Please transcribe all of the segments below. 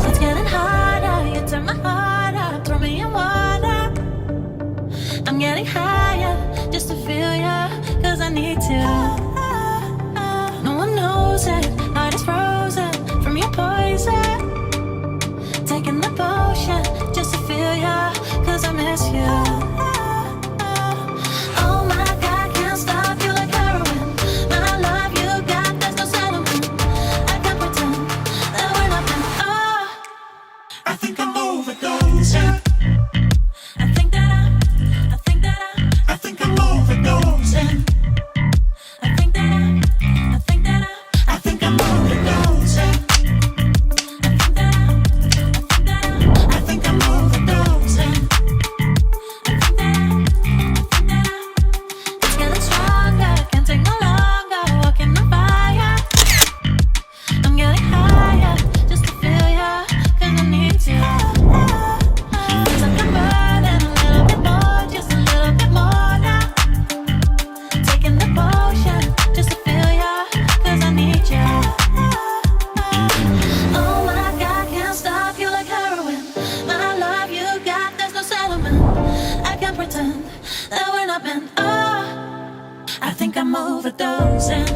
It's getting harder, you turn my heart up, throw me in water. I'm getting higher, just to feel ya, cause I need to. No one knows it, heart is frozen from your poison. Taking the potion, just to feel ya, cause I miss you. Oh my God, can't stop you like heroin. My love you got, there's no settlement. I can't pretend that we're nothing. Oh, I think I'm overdosing. I think that I think that I think I'm overdosing. I think that I think that I think I'm overdosing. I think that I think I'm overdosing. it's getting stronger, can't take no longer, walking on fire. I'm getting higher, just to feel ya, cause I need to. Feels like I'm burning a little bit more, just a little bit more now. Taking the potion, just to feel ya, cause I need ya. Oh my God, can't stop you like heroin. My love you got, there's no settlement. I can't pretend that we're not meant. Oh, I think I'm overdosing.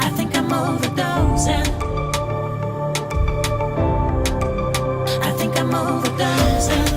I think I'm overdosing. I think I'm overdosing.